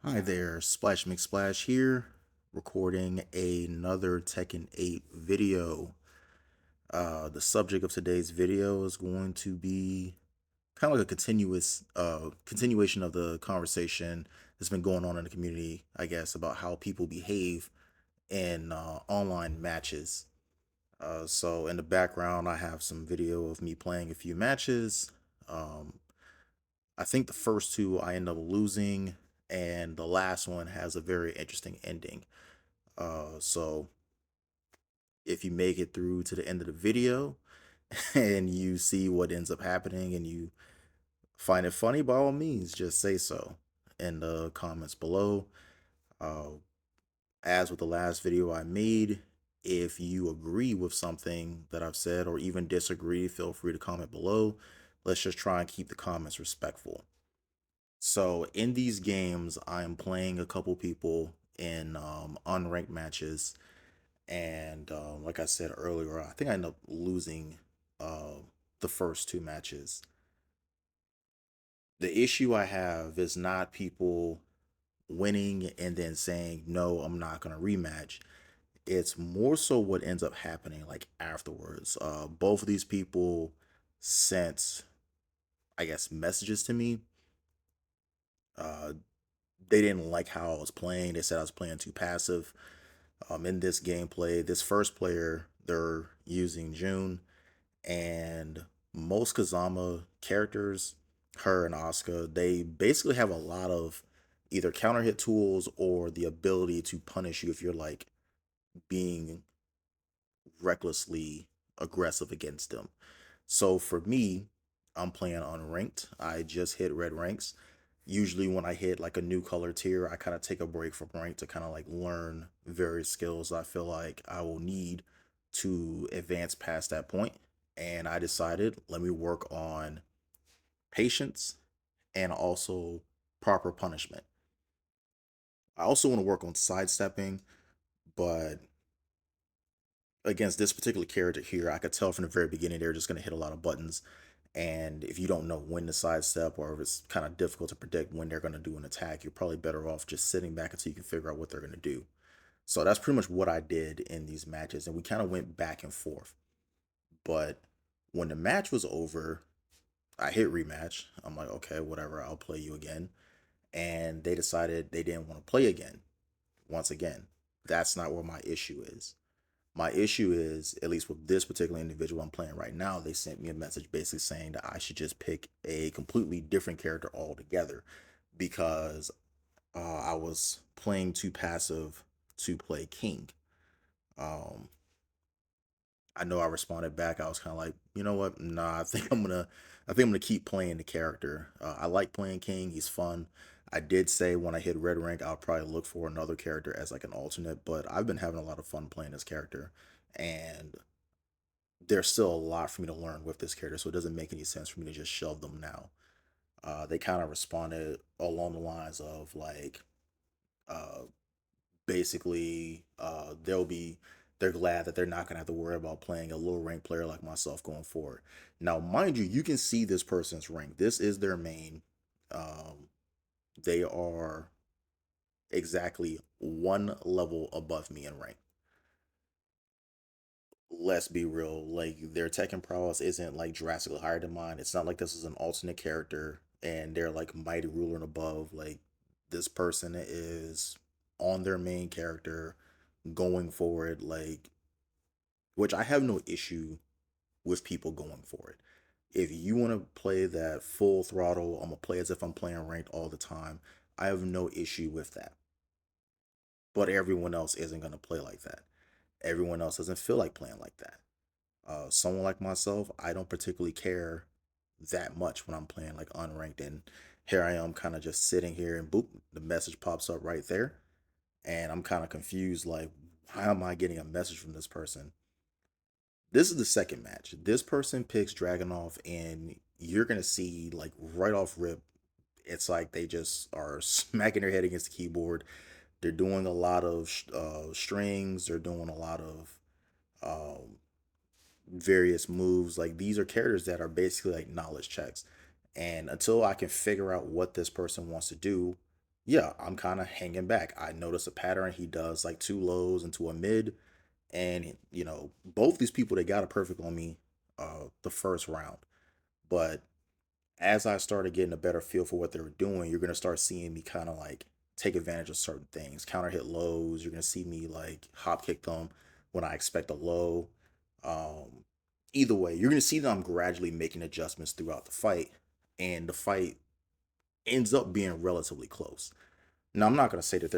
Hi there, Splash McSplash here, recording another Tekken 8 video. The subject of today's video is going to be kind of like a continuation of the conversation that's been going on in the community, I guess, about how people behave in online matches. So in the background, I have some video of me playing a few matches. Um, I think the first two I end up losing, and the last one has a very interesting ending. So if you make it through to the end of the video and you see what ends up happening and you find it funny, by all means, just say so in the comments below. Uh, as with the last video I made, if you agree with something that I've said or even disagree, feel free to comment below. Let's just try and keep the comments respectful. So in these games, I'm playing a couple people in unranked matches, and like I said earlier, I think I ended up losing uh, the first two matches. The issue I have is not people winning and then saying no, I'm not gonna rematch. It's more so what ends up happening like afterwards. Both of these people sent, I guess, messages to me. Uh, they didn't like how I was playing. They said I was playing too passive. In this gameplay, this first player, they're using June, and most Kazama characters, her and Asuka, they basically have a lot of either counter hit tools or the ability to punish you if you're like being recklessly aggressive against them. So for me, I'm playing unranked. I just hit red ranks. Usually when I hit like a new color tier, I kind of take a break from rank to kind of like learn various skills I feel like I will need to advance past that point. And I decided, let me work on patience and also proper punishment. I also want to work on sidestepping, but against this particular character here, I could tell from the very beginning they're just going to hit a lot of buttons. And if you don't know when to sidestep, or if it's kind of difficult to predict when they're going to do an attack, you're probably better off just sitting back until you can figure out what they're going to do. So that's pretty much what I did in these matches. And we kind of went back and forth. But when the match was over, I hit rematch. I'm like, okay, whatever, I'll play you again. And they decided they didn't want to play again. Once again, that's not where my issue is. My issue is, at least with this particular individual I'm playing right now, they sent me a message basically saying that I should just pick a completely different character altogether because I was playing too passive to play King. Um, I know I responded back. I was kind of like, you know what? Nah, I think I'm gonna keep playing the character. I like playing King. He's fun. I did say when I hit red rank, I'll probably look for another character as like an alternate, but I've been having a lot of fun playing this character, and there's still a lot for me to learn with this character, so it doesn't make any sense for me to just shove them now. They kind of responded along the lines of like, uh, basically, they're glad that they're not gonna have to worry about playing a low rank player like myself going forward. Now, mind you, you can see this person's rank. This is their main. Um, they are exactly one level above me in rank. Let's be real, like their Tekken prowess isn't like drastically higher than mine. It's not like this is an alternate character and they're like mighty ruler and above. Like this person is on their main character going forward, like, which I have no issue with people going for it. If you want to play that full throttle, I'm gonna play as if I'm playing ranked all the time. I have no issue with that. But everyone else isn't gonna play like that. Everyone else doesn't feel like playing like that. Someone like myself, I don't particularly care that much when I'm playing like unranked. And here I am kind of just sitting here and boop, the message pops up right there. And I'm kind of confused like, why am I getting a message from this person? This is the second match. This person picks Dragonov, and you're going to see like right off rip, it's like they just are smacking their head against the keyboard. They're doing a lot of strings, they're doing a lot of um, various moves. Like these are characters that are basically like knowledge checks. And until I can figure out what this person wants to do, Yeah, I'm kind of hanging back. I notice a pattern. He does like two lows into a mid, and both these people they got a perfect on me the first round. But as I started getting a better feel for what they were doing, you're gonna start seeing me kind of like take advantage of certain things, counter hit lows. You're gonna see me like hop kick them when I expect a low. Um, Either way, you're gonna see that I'm gradually making adjustments throughout the fight, and the fight ends up being relatively close. Now, I'm not gonna say that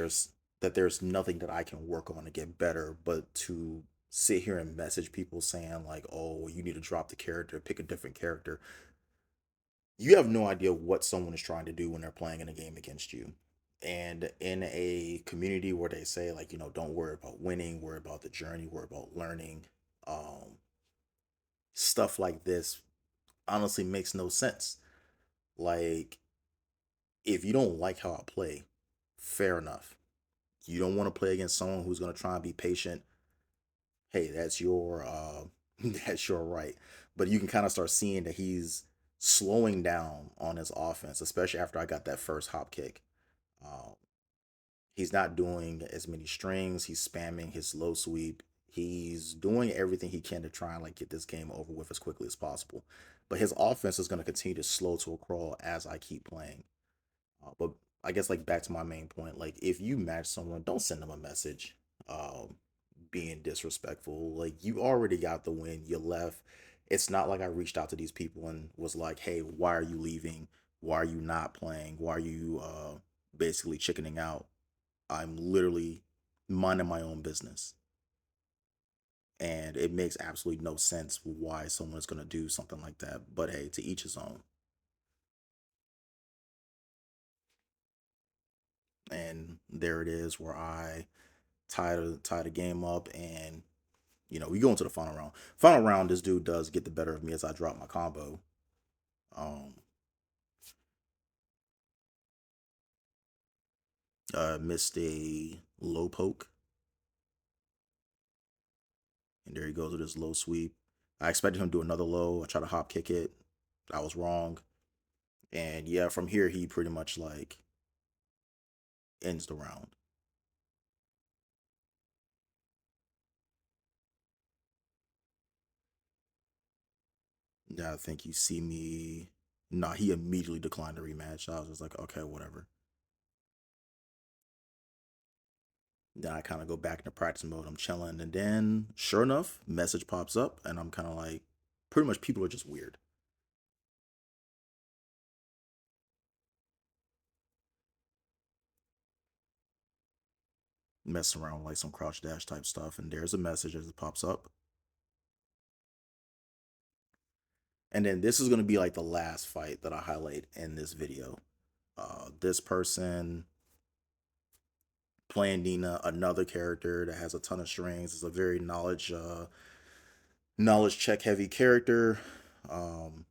there's nothing that I can work on to get better, but to sit here and message people saying like, "Oh, you need to drop the character, pick a different character," you have no idea what someone is trying to do when they're playing in a game against you. And in a community where they say like, don't worry about winning, worry about the journey, worry about learning, um, stuff like this honestly makes no sense. Like, if you don't like how I play, fair enough. You don't want to play against someone who's going to try and be patient. Hey, that's your that's your right. But you can kind of start seeing that he's slowing down on his offense, especially after I got that first hop kick. Um, he's not doing as many strings. He's spamming his low sweep. He's doing everything he can to try and like get this game over with as quickly as possible. But his offense is going to continue to slow to a crawl as I keep playing. But I guess like back to my main point, like if you match someone, don't send them a message, being disrespectful. Like you already got the win, you left. It's not like I reached out to these people and was like, "Hey, why are you leaving? Why are you not playing? Why are you basically chickening out?" I'm literally minding my own business, and it makes absolutely no sense why someone's gonna do something like that. But hey, to each his own. And there it is, where I tie the game up, and we go into the final round. Final round, this dude does get the better of me as I drop my combo. Um, Missed a low poke, and there he goes with his low sweep. I expected him to do another low. I try to hop kick it. I was wrong, and yeah, from here he pretty much like ends the round. Yeah, I think you see me. Nah, he immediately declined the rematch. I was just like, okay, whatever. Then I kind of go back into practice mode. I'm chilling, and then sure enough, message pops up, and I'm kind of like, pretty much people are just weird, messing around with like some crouch dash type stuff, and there's a message as it pops up, and then this is gonna be like the last fight that I highlight in this video. This person playing Nina, another character that has a ton of strings. It's a very knowledge check heavy character. Um,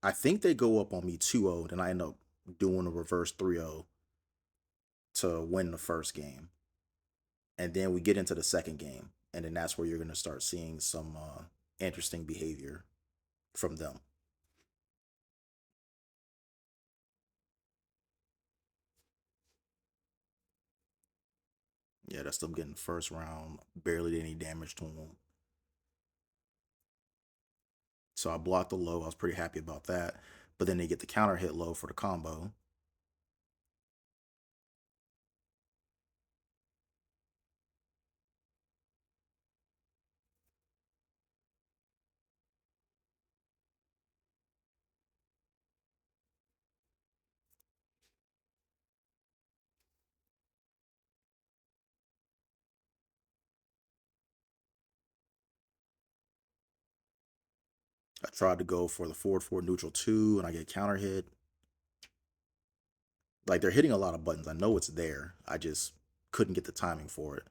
I think they go up on me 2-0, and I end up doing a reverse 3-0 to win the first game. And then we get into the second game, and then that's where you're going to start seeing some interesting behavior from them. Yeah, that's them getting the first round, barely did any damage to them. So I blocked the low. I was pretty happy about that. But then they get the counter hit low for the combo. I tried to go for the forward four neutral two, and I get counter hit. Like they're hitting a lot of buttons. I know it's there. I just couldn't get the timing for it.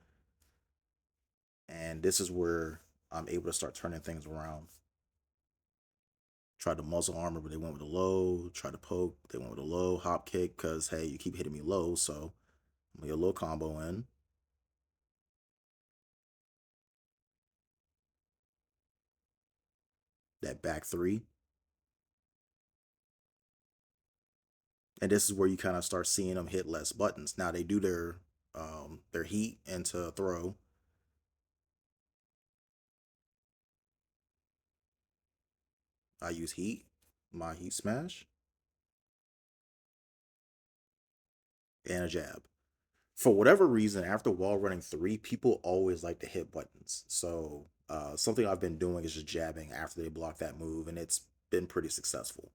And this is where I'm able to start turning things around. Tried to muzzle armor, but they went with a low. Tried to poke, they went with a low. Hop kick, because hey, you keep hitting me low, so I'm gonna get a little combo in. That back three. And this is where you kind of start seeing them hit less buttons. Now they do their heat into throw. I use heat, my heat smash, and a jab. For whatever reason, after wall running three, people always like to hit buttons. So something I've been doing is just jabbing after they block that move, and it's been pretty successful.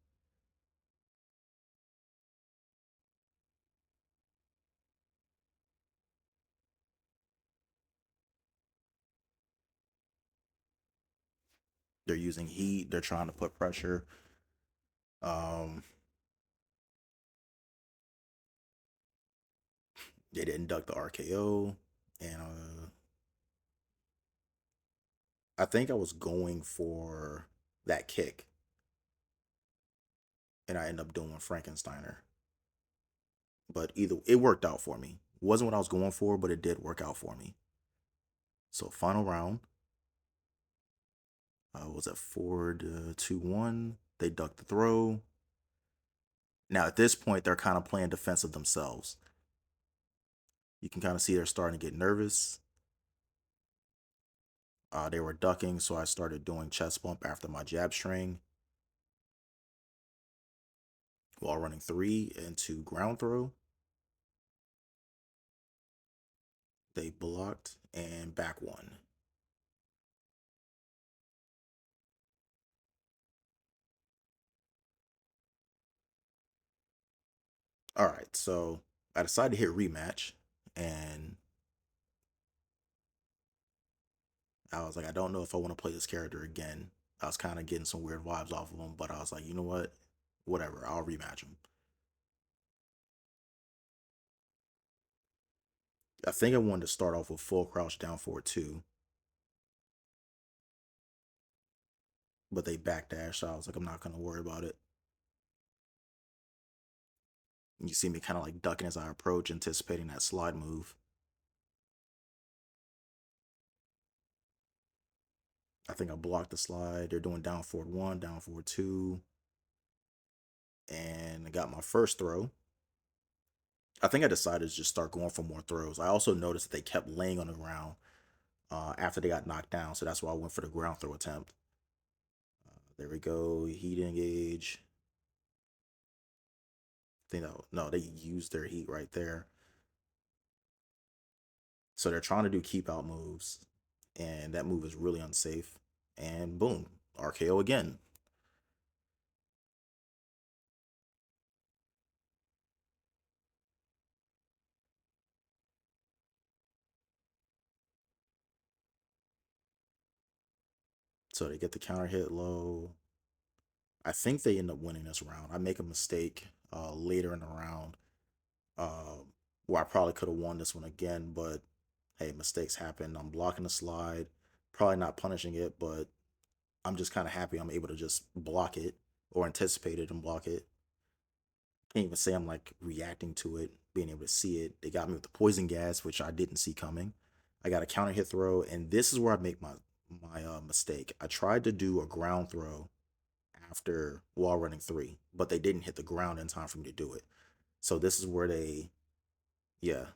They're using heat. They're trying to put pressure. Um, they didn't duck the RKO, and I think I was going for that kick, and I ended up doing Frankensteiner. But either it worked out for me. Wasn't what I was going for, but it did work out for me. So final round was at 4-2-1. They ducked the throw. Now at this point, they're kind of playing defensive themselves. You can kind of see they're starting to get nervous. They were ducking, so I started doing chest bump after my jab string while running three into ground throw. They blocked and back one. All right, so I decided to hit rematch, and I was like, I don't know if I want to play this character again. I was kind of getting some weird vibes off of him, but I was like, you know what? Whatever, I'll rematch him. I think I wanted to start off with full crouch down forward two, but they backdashed. So I was like, I'm not gonna worry about it. And you see me kind of like ducking as I approach, anticipating that slide move. I think I blocked the slide. They're doing down forward one, down forward two, and I got my first throw. I think I decided to just start going for more throws. I also noticed that they kept laying on the ground after they got knocked down, so that's why I went for the ground throw attempt. There we go. Heat engage. I think no, they used their heat right there. So they're trying to do keep out moves, and that move is really unsafe. And boom, RKO again. So they get the counter hit low. I think they end up winning this round. I make a mistake later in the round uh, where I probably could have won this one again, but hey, mistakes happen. I'm blocking the slide, probably not punishing it, but I'm just kind of happy I'm able to just block it or anticipate it and block it. Can't even say I'm like reacting to it, being able to see it. They got me with the poison gas, which I didn't see coming. I got a counter hit throw, and this is where I make my mistake. I tried to do a ground throw after wall running three, but they didn't hit the ground in time for me to do it. So this is where yeah,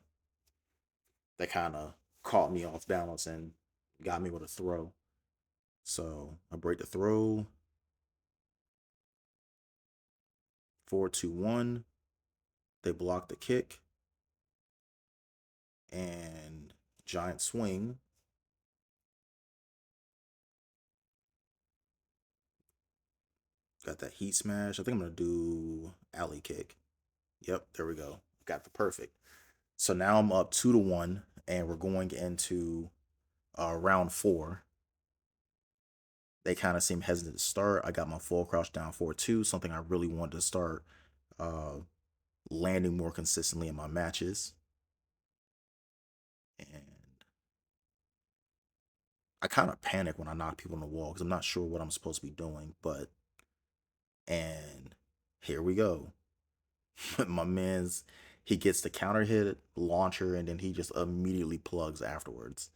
they kind of caught me off balance and got me with a throw. So I break the throw, 4-2-1. They block the kick and giant swing. Got that heat smash. I think I'm gonna do alley kick. Yep, there we go. Got the perfect. So now I'm up 2-1, and we're going into round four. They kind of seem hesitant to start. I got my full crouch down 4-2, something I really wanted to start uh, landing more consistently in my matches. And I kind of panic when I knock people on the wall because I'm not sure what I'm supposed to be doing. And here we go. My man's, he gets the counter hit, launcher, and then he just immediately plugs afterwards.